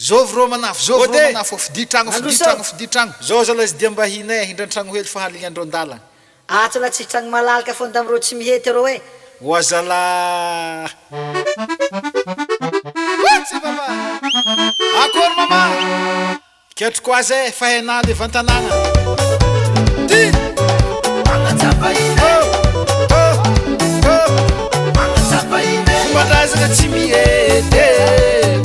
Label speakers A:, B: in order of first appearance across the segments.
A: Zovy rô manafo, zovy rô manafo, fiditragno,
B: Androso.
A: fiditragno. Zao zalahy izy dia mbahinay hindran-tragno hely fahalignandro an-dalana.
B: Atsola tsy tragno malalaka fô ndamrô tsy mihety rô e.
A: Oa zalahy. Tsy baba. Akory mama. Ketriko azy e, fa hainah le van-tanàgna. Ty. Magnatsapa iny. Magnatsapa iny. Fomban-drazana tsy mihety.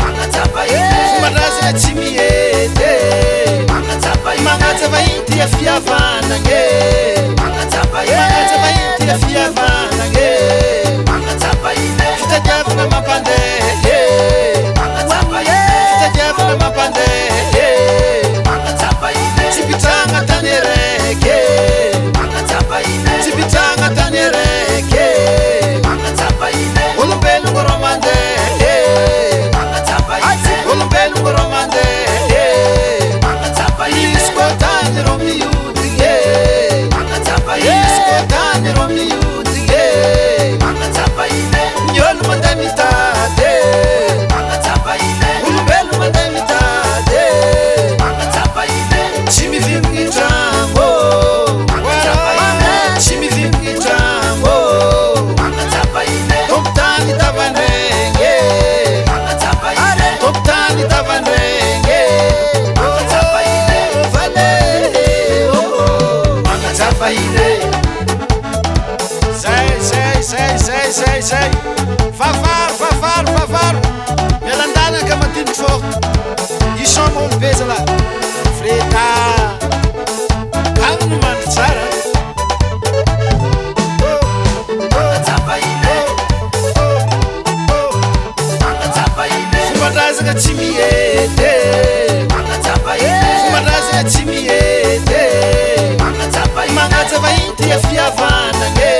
A: Magnatsapa iny. Fomban-drazana tsy mihety. Magnatsapa iny. Magnatsapa iny dia fihavanagna e. Magnatsapa iny. Magnatsapa iny dia fihavanagna e. Magnatsapa iny. Fitadiavana mampandeha. Magnatsapa iny. Fitadiavana mampandeha. Magnatsapa iny. Tsy pitragna tany araiky. Magnatsapa iny. Tsy pitragna tany araiky. Magnatsapa iny. Olombelogno rô mandeha. Magnatsapa iny. Olombelogno rô mandeha. Magnatsapa iny. Izy koa tany rô mihodigny. Magnatsapa iny. Izy koa tany rô mihodigny. Magnatsapa iny. Ny olo mandeha mitady. Magnatsapa iny. Olombelogno mandeha mitady. Magnatsapa iny. Tsy mivimbigny tragno. Magnatsapa iny. Tsy mivimbigny tragno. Magnatsapa iny. Tompo tany tavandraigny. Magnatsapa iny. Tompo tany tavandraigny. Magnatsapa iny. Vale. Magnatsapa iny. Zay. Vavaro. Melandana ka matiny fô. Isôma olo be zalahy. Freta. Agny no mandry tsara. Magnatsapa iny. Magnatsapa iny. Fomban-drazana tsy mihety. Magnatsapa iny. Fomban-drazana tsy mihety. Magnatsapa iny. Magnatsapa iny dia fihavanagna e.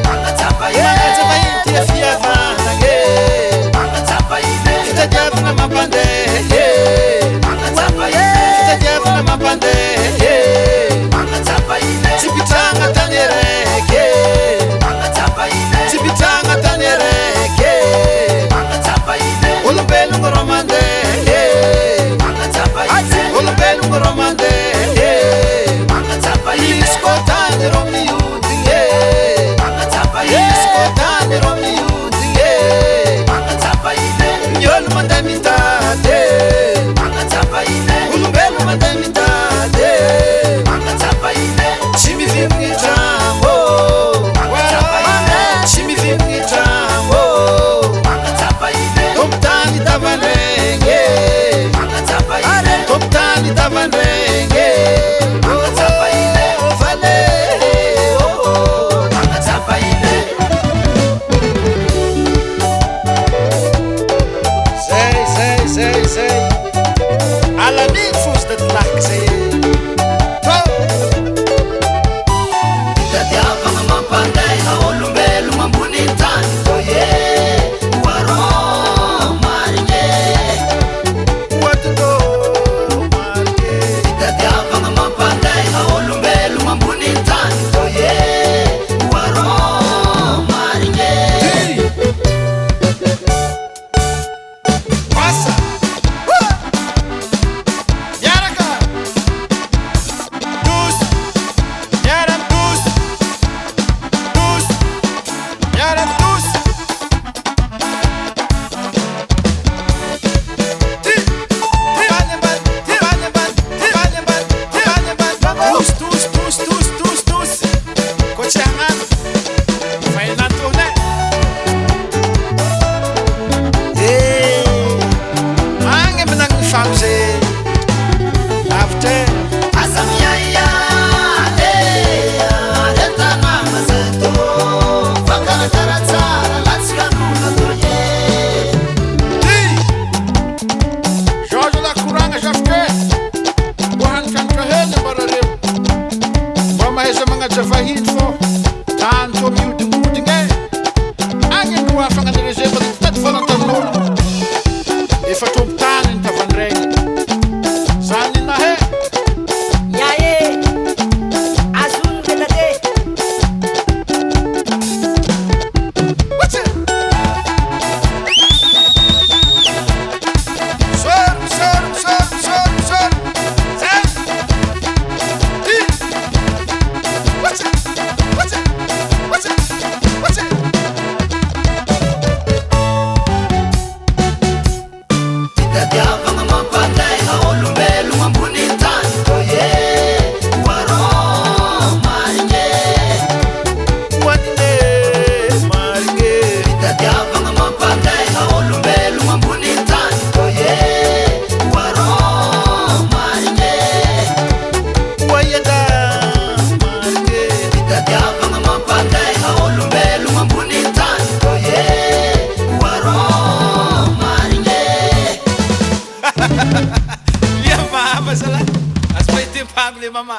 A: Magnatsapa iny. Magnatsapa iny dia fihavanagna e. Magnatsapa iny. Fitadiavana mampandeha. Magnatsapa iny. Fitadiavana mampandeha. Magnatsapa iny. Tsy pitragna tany araiky. Magnatsapa iny. Tsy pitragna tany araiky. Magnatsapa iny. Olombelogno rô mandeha. Magnatsapa iny. Olombelogno rô mandeha. Magnatsapa iny. Izy koa tany rô mihodigny. Magnatsapa iny. Izy koa tany rô mihodigny. Magnatsapa iny. Ny olo mandeha mitady. Magnatsapa iny. Olombelogno mandeha mitady. Magnatsapa iny. Tsy mivimbigny tragno. Magnatsapa iny. Tsy mivimbigny tragno. Magnatsapa iny. Tompo tany tavandraigny. Magnatsapa iny. Tompo tany tavandraigny. Magnatsapa iny. Vale. Magnatsapa iny. Zay. Alaminy fô izy dadilahiko zay.
C: Fitadiavana mampandeha olombelogno ambony tany. Oye, oarô marigny. Fitadiavana mampandeha olombelogno ambony tany. Oye, oarô marigny.
A: Passa. Miaraka. Dus. Miaram dus. Dus. Miaram dus. Ty. Vanyaban. Dus. Kotsianan. Fainatone. Agny menagny famo zay. Lavitra e.
C: Asa miaia, retanana zeto. Vakarakara tsara, latsaka nonatoye.
A: Ty. Zao zalahy koragna zafike. Mbo hanikanitra hely ambarareo. Mba mahaiza magnaja vahiny fô. Tany tô mihodingodigny e. Agny no afagnanarezeva tady falantanin'olo. Efa trompo tany ny tavandraigny. Zany nahe.
B: Yaye. Azun belade.
A: Sir.
C: Fitadiavagna mampandeha olombelogno ambony tany koe oarô marigny
A: oaiada marigny
C: fitadiavagna mampandeha olombelogno ambony tany koe oarô marigny
A: lia mahaba zala azo mahitempagno le mama